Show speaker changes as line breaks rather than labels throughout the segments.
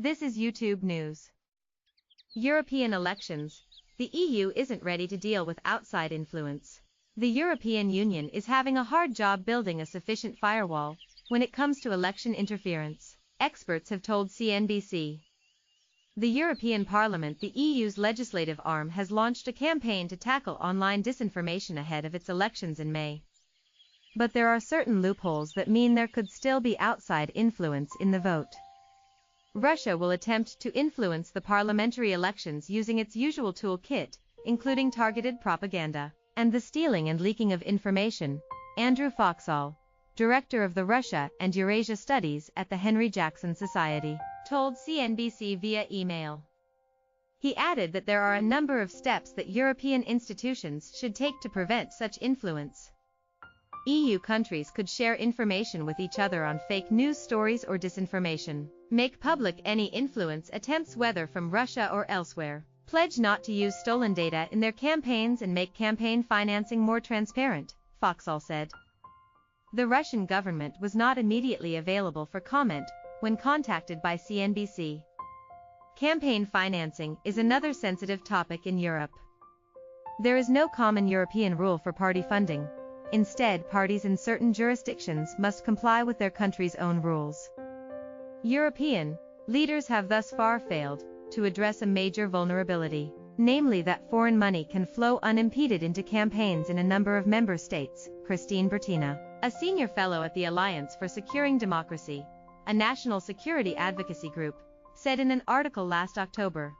This is YouTube News. European elections. The EU isn't ready to deal with outside influence. The European Union is having a hard job building a sufficient firewall when it comes to election interference, experts have told CNBC. The European Parliament, the EU's legislative arm, has launched a campaign to tackle online disinformation ahead of its elections in May. But there are certain loopholes that mean there could still be outside influence in the vote. Russia will attempt to influence the parliamentary elections using its usual toolkit, including targeted propaganda and the stealing and leaking of information, Andrew Foxall, director of the Russia and Eurasia Studies at the Henry Jackson Society, told CNBC via email. He added that there are a number of steps that European institutions should take to prevent such influence. EU countries could share information with each other on fake news stories or disinformation, make public any influence attempts whether from Russia or elsewhere, pledge not to use stolen data in their campaigns and make campaign financing more transparent, Foxall said. The Russian government was not immediately available for comment when contacted by CNBC. Campaign financing is another sensitive topic in Europe. There is no common European rule for party funding. Instead, parties in certain jurisdictions must comply with their country's own rules. European leaders have thus far failed to address a major vulnerability, namely that foreign money can flow unimpeded into campaigns in a number of member states, Christine Bertina, a senior fellow at the Alliance for Securing Democracy, a national security advocacy group, said in an article last October.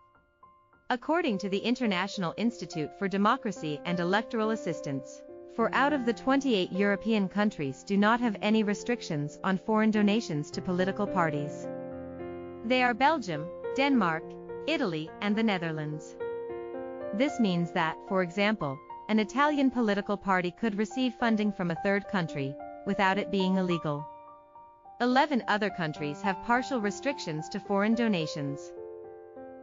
According to the International Institute for Democracy and Electoral Assistance, 4 out of the 28 European countries do not have any restrictions on foreign donations to political parties. They are Belgium, Denmark, Italy, and the Netherlands. This means that, for example, an Italian political party could receive funding from a third country, without it being illegal. 11 other countries have partial restrictions to foreign donations.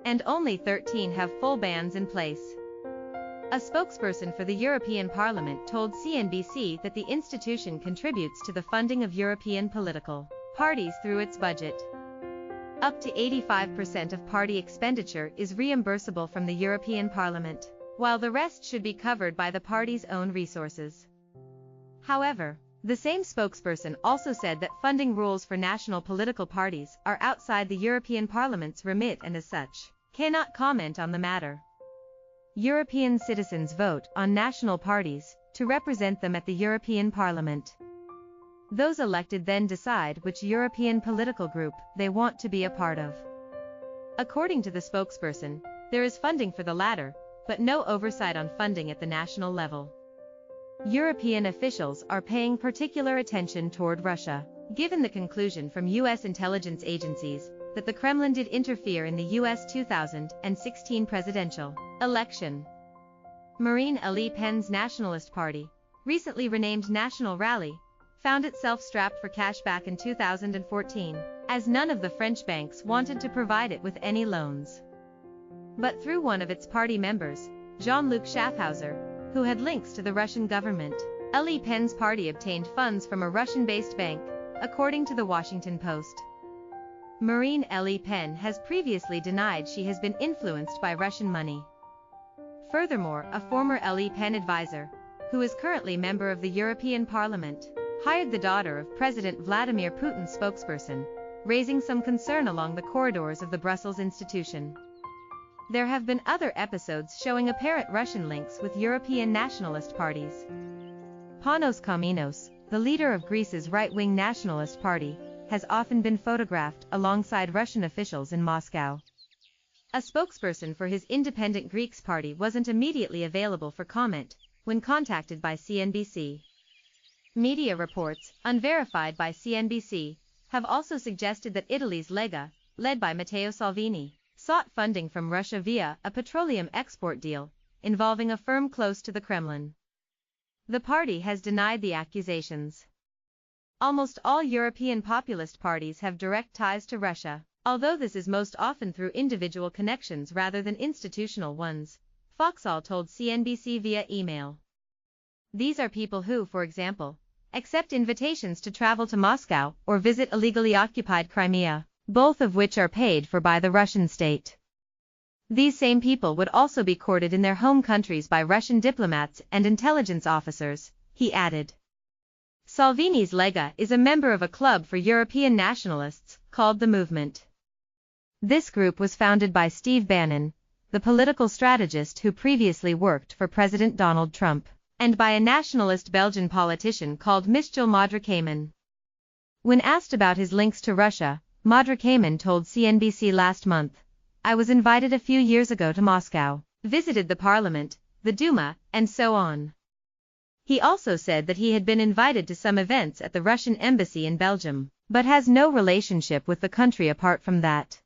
And only 13 have full bans in place. A spokesperson for the European Parliament told CNBC that the institution contributes to the funding of European political parties through its budget. Up to 85% of party expenditure is reimbursable from the European Parliament, while the rest should be covered by the party's own resources. However, the same spokesperson also said that funding rules for national political parties are outside the European Parliament's remit and as such, cannot comment on the matter. European citizens vote on national parties to represent them at the European Parliament. Those elected then decide which European political group they want to be a part of. According to the spokesperson, there is funding for the latter, but no oversight on funding at the national level. European officials are paying particular attention toward Russia, given the conclusion from U.S. intelligence agencies that the Kremlin did interfere in the U.S. 2016 presidential election. Marine Le Pen's Nationalist Party, recently renamed National Rally, found itself strapped for cash back in 2014, as none of the French banks wanted to provide it with any loans. But through one of its party members, Jean-Luc Schaffhauser, who had links to the Russian government, Le Pen's party obtained funds from a Russian-based bank, according to the Washington Post. Marine Le Pen has previously denied she has been influenced by Russian money. Furthermore, a former Le Pen advisor, who is currently member of the European Parliament, hired the daughter of President Vladimir Putin's spokesperson, raising some concern along the corridors of the Brussels institution. There have been other episodes showing apparent Russian links with European nationalist parties. Panos Komnenos, the leader of Greece's right-wing nationalist party, has often been photographed alongside Russian officials in Moscow. A spokesperson for his independent Greeks party wasn't immediately available for comment when contacted by CNBC. Media reports, unverified by CNBC, have also suggested that Italy's Lega, led by Matteo Salvini, sought funding from Russia via a petroleum export deal involving a firm close to the Kremlin. The party has denied the accusations. Almost all European populist parties have direct ties to Russia, although this is most often through individual connections rather than institutional ones, Foxall told CNBC via email. These are people who, for example, accept invitations to travel to Moscow or visit illegally occupied Crimea. both of which are paid for by the Russian state. These same people would also be courted in their home countries by Russian diplomats and intelligence officers, he added. Salvini's Lega is a member of a club for European nationalists, called the Movement. This group was founded by Steve Bannon, the political strategist who previously worked for President Donald Trump, and by a nationalist Belgian politician called Michel Modrikamen. When asked about his links to Russia, Modrikamen told CNBC last month, "I was invited a few years ago to Moscow, visited the parliament, the Duma, and so on." He also said that he had been invited to some events at the Russian embassy in Belgium, but has no relationship with the country apart from that.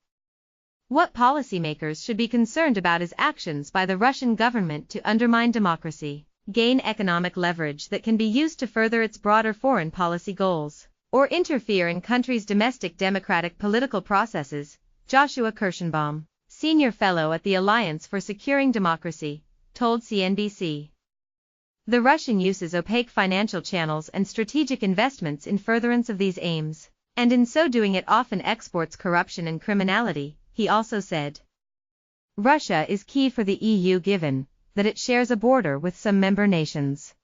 What policymakers should be concerned about is actions by the Russian government to undermine democracy, gain economic leverage that can be used to further its broader foreign policy goals, or interfere in countries' domestic democratic political processes, Joshua Kirschenbaum, senior fellow at the Alliance for Securing Democracy, told CNBC. The Russian uses opaque financial channels and strategic investments in furtherance of these aims, and in so doing it often exports corruption and criminality, he also said. Russia is key for the EU given that it shares a border with some member nations.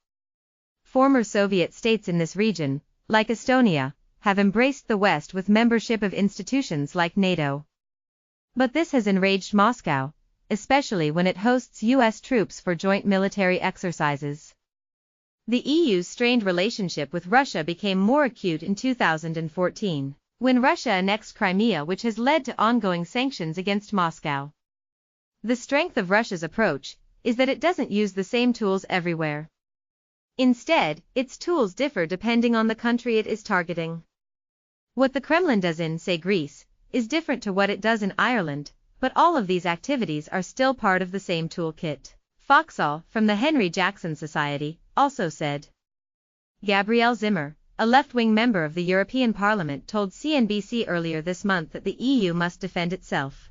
Former Soviet states in this region, like Estonia, have embraced the West with membership of institutions like NATO. But this has enraged Moscow, especially when it hosts U.S. troops for joint military exercises. The EU's strained relationship with Russia became more acute in 2014, when Russia annexed Crimea, which has led to ongoing sanctions against Moscow. The strength of Russia's approach is that it doesn't use the same tools everywhere. Instead, its tools differ depending on the country it is targeting. What the Kremlin does in, say, Greece, is different to what it does in Ireland, but all of these activities are still part of the same toolkit. Foxall, from the Henry Jackson Society, also said. Gabrielle Zimmer, a left-wing member of the European Parliament, told CNBC earlier this month that the EU must defend itself.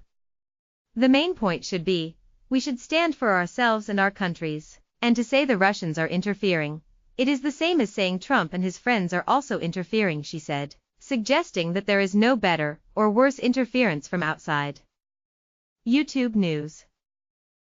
The main point should be, we should stand for ourselves and our countries, and to say the Russians are interfering, it is the same as saying Trump and his friends are also interfering, she said, suggesting that there is no better or worse interference from outside. YouTube News.